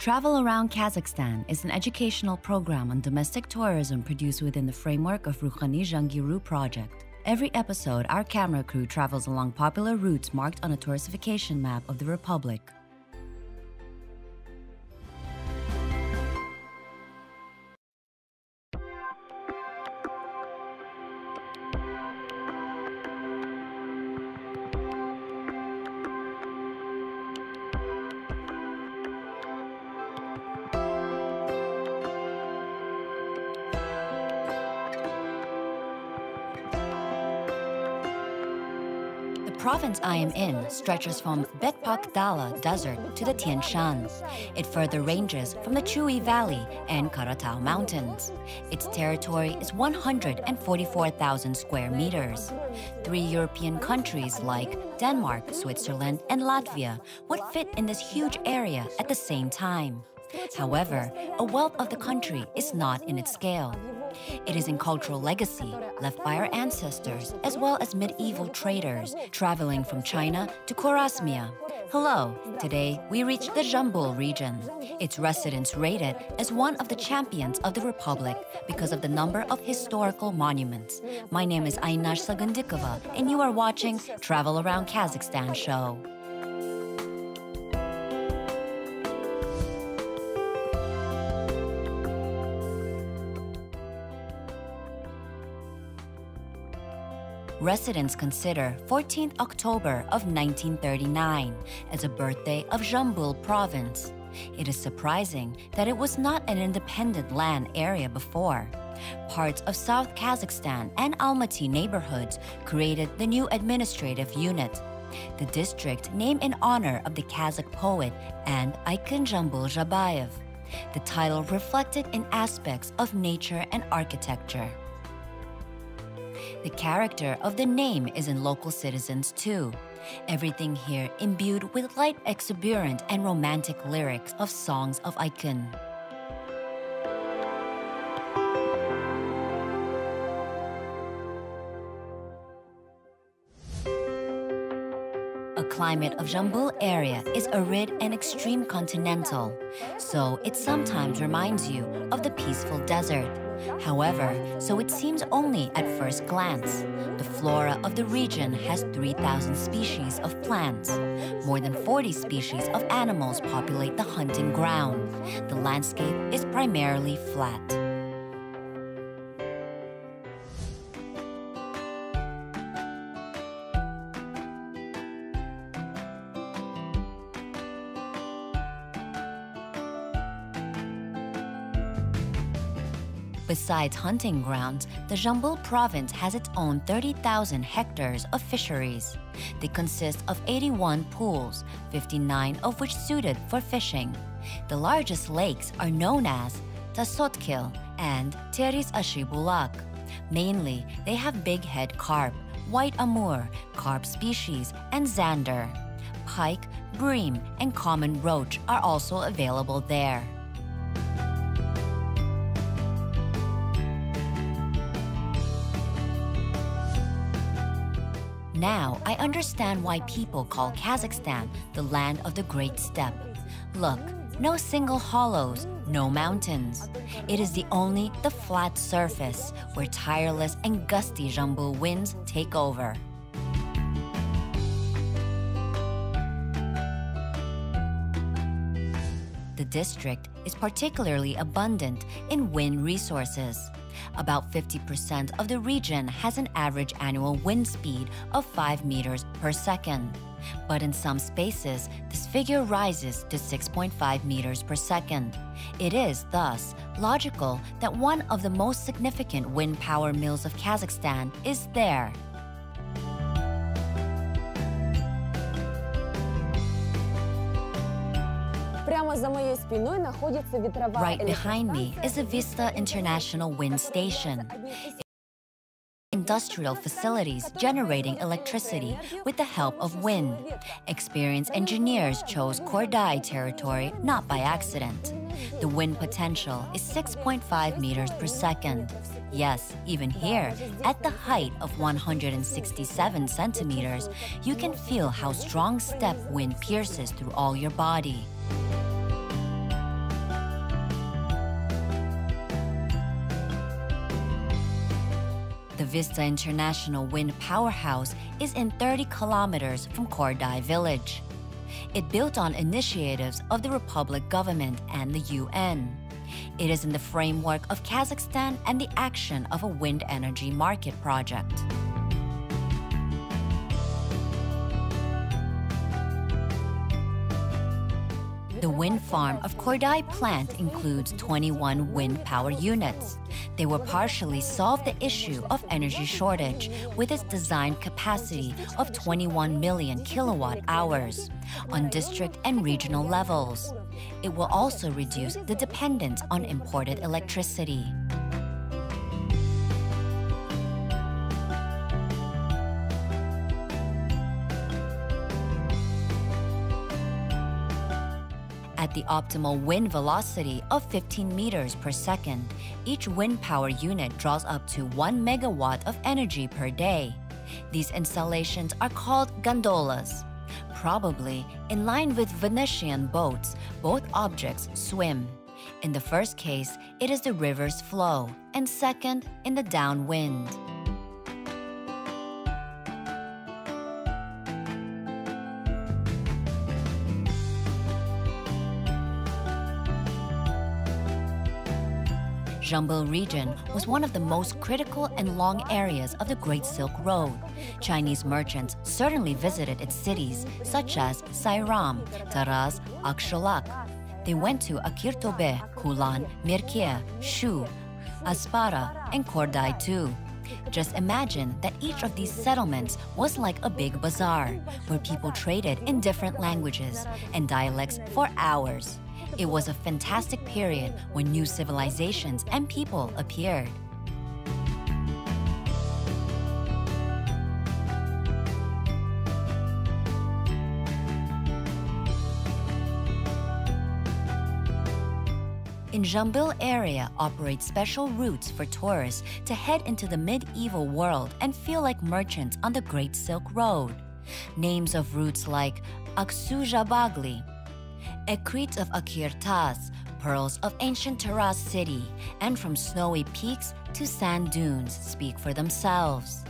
Travel Around Kazakhstan is an educational program on domestic tourism produced within the framework of Ruhani Zhambyl project. Every episode, our camera crew travels along popular routes marked on a touristification map of the Republic. The province I am in stretches from Betpak Dala Desert to the Tian Shan. It further ranges from the Chui Valley and Karatau Mountains. Its territory is 144,000 square meters. 3 European countries like Denmark, Switzerland, and Latvia would fit in this huge area at the same time. However, a wealth of the country is not in its scale. It is in cultural legacy left by our ancestors, as well as medieval traders traveling from China to Khorasmia. Hello, today we reach the Zhambyl region. Its residents rate it as one of the champions of the Republic because of the number of historical monuments. My name is Aynash Sagundikova, and you are watching Travel Around Kazakhstan show. Residents consider 14th October of 1939 as a birthday of Zhambyl province. It is surprising that it was not an independent land area before. Parts of South Kazakhstan and Almaty neighborhoods created the new administrative unit. The district named in honor of the Kazakh poet and icon Zhambyl Zhabayev. The title reflected in aspects of nature and architecture. The character of the name is in local citizens too. Everything here imbued with light, exuberant, and romantic lyrics of songs of icon. A climate of Zhambyl area is arid and extreme continental, so it sometimes reminds you of the peaceful desert. However, so it seems only at first glance. The flora of the region has 3,000 species of plants. More than 40 species of animals populate the hunting ground. The landscape is primarily flat. Besides hunting grounds, the Zhambyl province has its own 30,000 hectares of fisheries. They consist of 81 pools, 59 of which suited for fishing. The largest lakes are known as Tasotkil and Teris Ashibulak. Mainly, they have big-head carp, white amur, carp species, and zander. Pike, bream, and common roach are also available there. Now, I understand why people call Kazakhstan the land of the Great Steppe. Look, no single hollows, no mountains. It is the flat surface where tireless and gusty Zhambyl winds take over. The district is particularly abundant in wind resources. About 50% of the region has an average annual wind speed of 5 meters per second. But in some spaces, this figure rises to 6.5 meters per second. It is, thus, logical that one of the most significant wind power mills of Kazakhstan is there. Right behind me is the Vista International Wind Station. Industrial facilities generating electricity with the help of wind. Experienced engineers chose Kordai territory not by accident. The wind potential is 6.5 meters per second. Yes, even here, at the height of 167 centimeters, you can feel how strong steppe wind pierces through all your body. Vista International Wind Powerhouse is in 30 kilometers from Kordai village. It built on initiatives of the Republic government and the UN. It is in the framework of Kazakhstan and the action of a wind energy market project. The wind farm of Kordai plant includes 21 wind power units. They will partially solve the issue of energy shortage with its design capacity of 21 million kilowatt hours on district and regional levels. It will also reduce the dependence on imported electricity. At the optimal wind velocity of 15 meters per second, each wind power unit draws up to 1 megawatt of energy per day. These installations are called gondolas. Probably, in line with Venetian boats, both objects swim. In the first case, it is the river's flow, and second, in the downwind. Zhambyl region was one of the most critical and long areas of the Great Silk Road. Chinese merchants certainly visited its cities, such as Sairam, Taraz, Akshalak. They went to Akirtobe, Kulan, Mirkie, Shu, Aspara, and Kordai too. Just imagine that each of these settlements was like a big bazaar, where people traded in different languages and dialects for hours. It was a fantastic period when new civilizations and people appeared. In Zhambyl area operate special routes for tourists to head into the medieval world and feel like merchants on the Great Silk Road. Names of routes like Aksuzhabagli, Ekrit of Akirtas, pearls of ancient Taraz city, and from snowy peaks to sand dunes speak for themselves.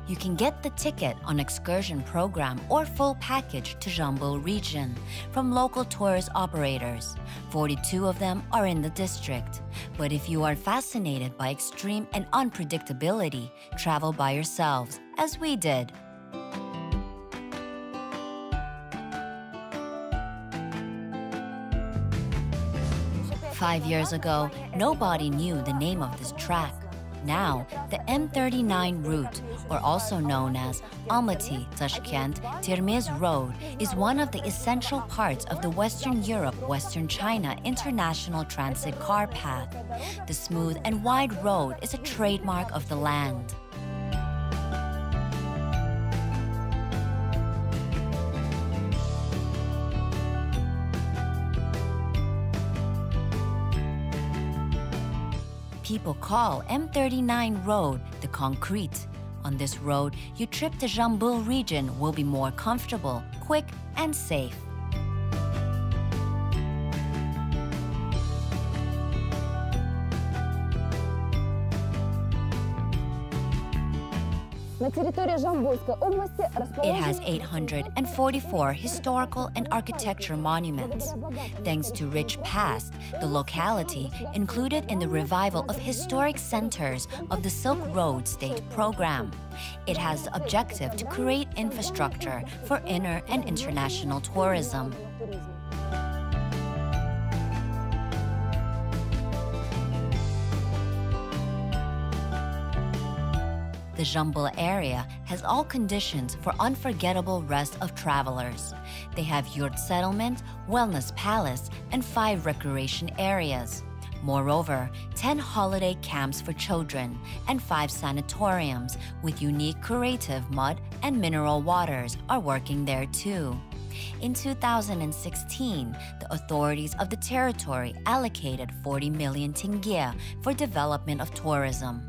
You can get the ticket on excursion program or full package to Zhambyl region from local tourist operators. 42 of them are in the district. But if you are fascinated by extreme and unpredictability, travel by yourselves, as we did. Five years ago, nobody knew the name of this track. Now, the M39 route, or also known as Almaty-Tashkent-Termez Road, is one of the essential parts of the Western Europe-Western China International Transit Car Path. The smooth and wide road is a trademark of the land. People call M39 road the concrete. On this road, your trip to Zhambyl region will be more comfortable, quick, and safe. It has 844 historical and architecture monuments. Thanks to rich past, the locality included in the revival of historic centers of the Silk Road State Program. It has the objective to create infrastructure for inner and international tourism. The Zhambyl area has all conditions for unforgettable rest of travelers. They have yurt settlement, wellness palace, and 5 recreation areas. Moreover, 10 holiday camps for children and 5 sanatoriums with unique curative mud and mineral waters are working there too. In 2016, the authorities of the territory allocated 40 million tenge for development of tourism.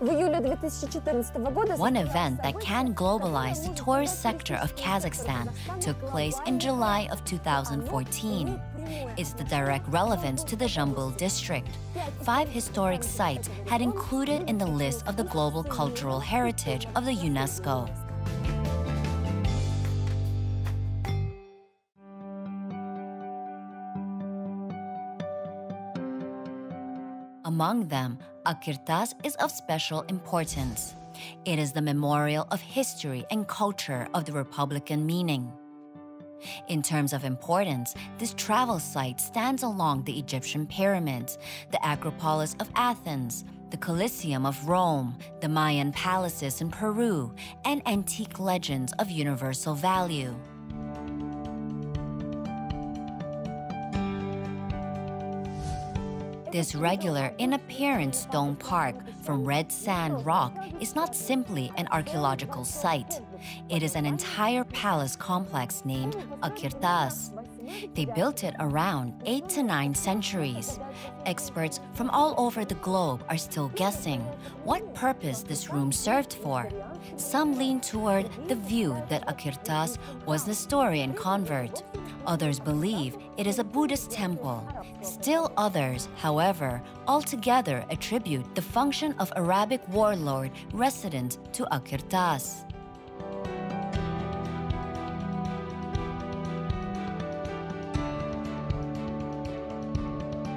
В июле One event that can globalize the tourist sector of Kazakhstan took place in July of 2014. It's the direct relevance to the Zhambyl district. 5 historic sites had included in the list of the Global Cultural Heritage of the UNESCO. Among them, Akirtas is of special importance. It is the memorial of history and culture of the Republican meaning. In terms of importance, this travel site stands along the Egyptian pyramids, the Acropolis of Athens, the Colosseum of Rome, the Mayan palaces in Peru, and antique legends of universal value. This regular in appearance stone park from red sand rock is not simply an archaeological site. It is an entire palace complex named Akirtas. They built it around 8 to 9 centuries. Experts from all over the globe are still guessing what purpose this room served for. Some lean toward the view that Akirtas was Nestorian convert. Others believe it is a Buddhist temple. Still others, however, altogether attribute the function of Arabic warlord resident to Akirtas.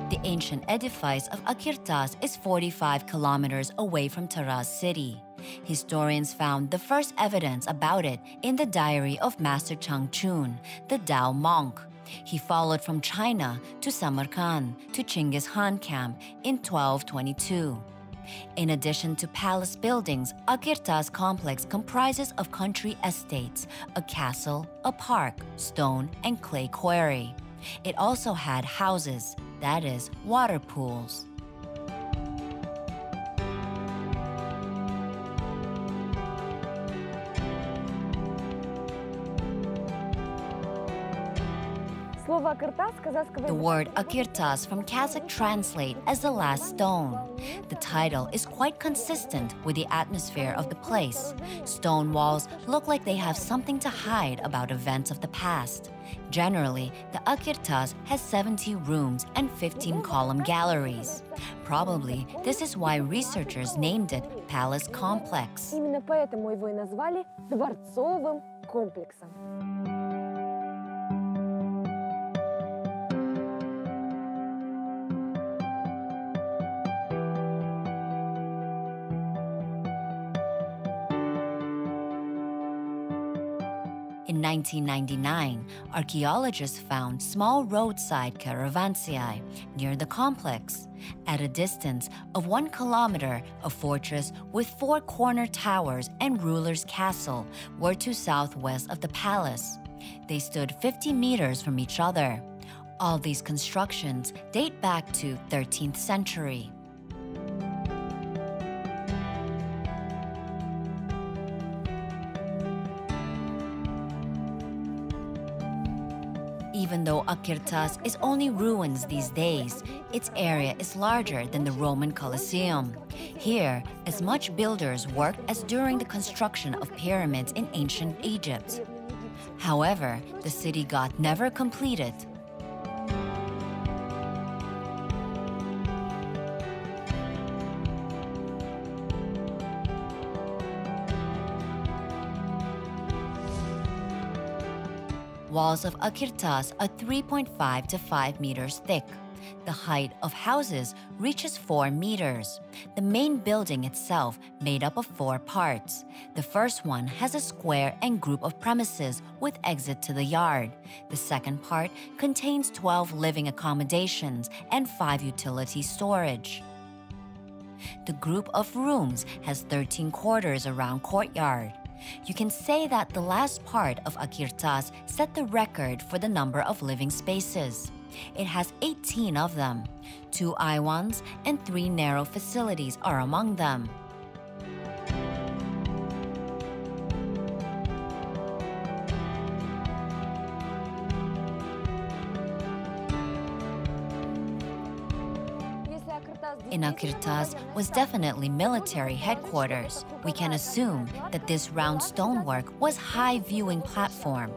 The ancient edifice of Akirtas is 45 kilometers away from Taraz city. Historians found the first evidence about it in the diary of Master Changchun, the Tao monk. He followed from China to Samarkand to Chinggis Khan camp in 1222. In addition to palace buildings, Akirtas complex comprises of country estates, a castle, a park, stone and clay quarry. It also had houses, that is, water pools. The word Akirtas from Kazakh translate as the last stone. The title is quite consistent with the atmosphere of the place. Stone walls look like they have something to hide about events of the past. Generally, the Akirtas has 70 rooms and 15 column galleries. Probably, this is why researchers named it Palace Complex. Именно поэтому его и назвали дворцовым комплексом. In 1999, archaeologists found small roadside caravanserai near the complex. At a distance of 1 kilometer, a fortress with 4 corner towers and ruler's castle were to southwest of the palace. They stood 50 meters from each other. All these constructions date back to 13th century. Even though Akirtas is only ruins these days, its area is larger than the Roman Colosseum. Here, as much builders worked as during the construction of pyramids in ancient Egypt. However, the city got never completed. Walls of Akirtas are 3.5 to 5 meters thick. The height of houses reaches 4 meters. The main building itself made up of 4 parts. The first one has a square and group of premises with exit to the yard. The second part contains 12 living accommodations and 5 utility storage. The group of rooms has 13 quarters around courtyard. You can say that the last part of Akirtas set the record for the number of living spaces. It has 18 of them. 2 iwans and 3 narrow facilities are among them. in Akirtas was definitely military headquarters. We can assume that this round stonework was high viewing platform.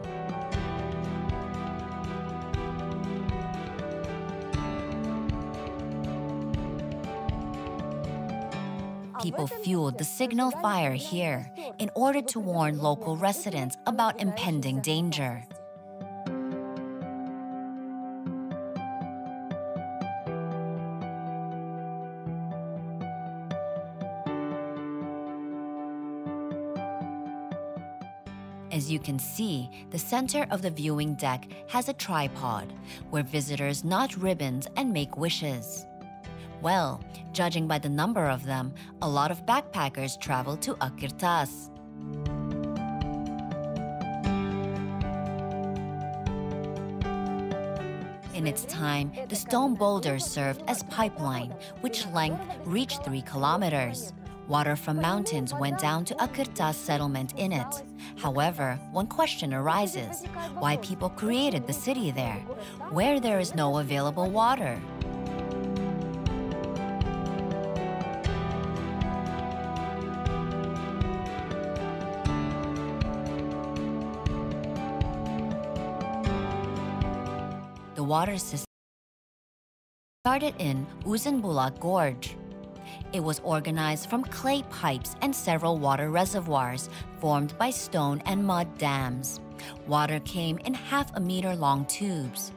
People fueled the signal fire here in order to warn local residents about impending danger. As you can see, the center of the viewing deck has a tripod where visitors knot ribbons and make wishes. Well, judging by the number of them, a lot of backpackers travel to Akirtas. In its time, the stone boulders served as pipeline, which length reached 3 kilometers. Water from mountains went down to Akirtas settlement in it. However, one question arises: why people created the city there, where there is no available water? The water system started in Uzunbulak Gorge. It was organized from clay pipes and several water reservoirs formed by stone and mud dams. Water came in half-a-meter-long tubes.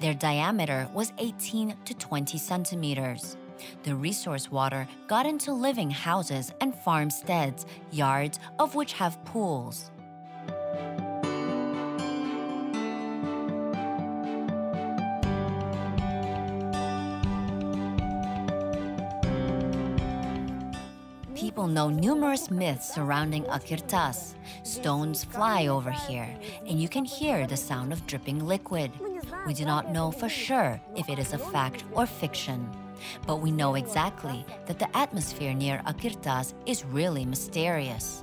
Their diameter was 18 to 20 centimeters. The resource water got into living houses and farmsteads, yards of which have pools. People know numerous myths surrounding Akirtas. Stones fly over here, and you can hear the sound of dripping liquid. We do not know for sure if it is a fact or fiction, but we know exactly that the atmosphere near Akirtas is really mysterious.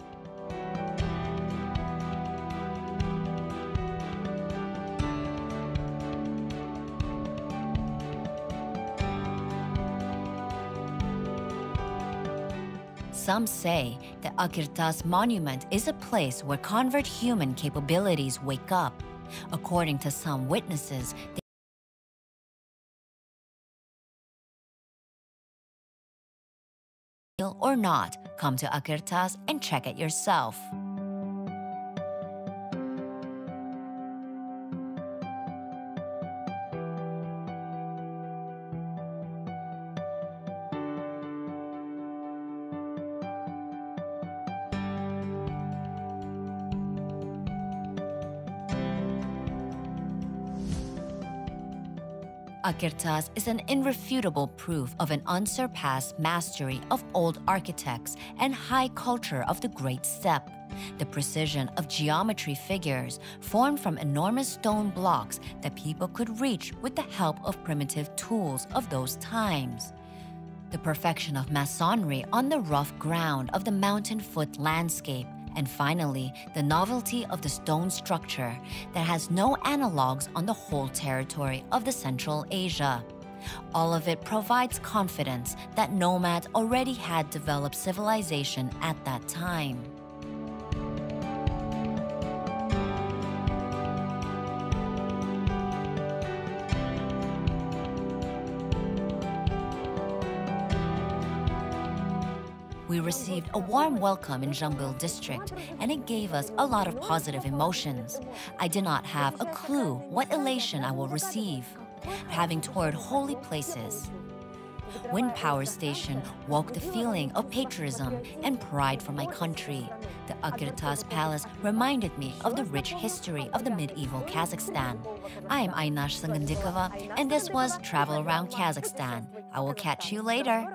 Some say that Akirtas Monument is a place where convert human capabilities wake up. According to some witnesses, they or not, come to Akirtas and check it yourself. Akirtas is an irrefutable proof of an unsurpassed mastery of old architects and high culture of the Great Steppe. The precision of geometry figures formed from enormous stone blocks that people could reach with the help of primitive tools of those times. The perfection of masonry on the rough ground of the mountain foot landscape. And finally, the novelty of the stone structure that has no analogues on the whole territory of the Central Asia. All of it provides confidence that nomads already had developed civilization at that time. We received a warm welcome in Zhambyl district, and it gave us a lot of positive emotions. I did not have a clue what elation I will receive, having toured holy places. Wind Power Station woke the feeling of patriotism and pride for my country. The Akirtas Palace reminded me of the rich history of the medieval Kazakhstan. I am Aynash Sangandikova, and this was Travel Around Kazakhstan. I will catch you later.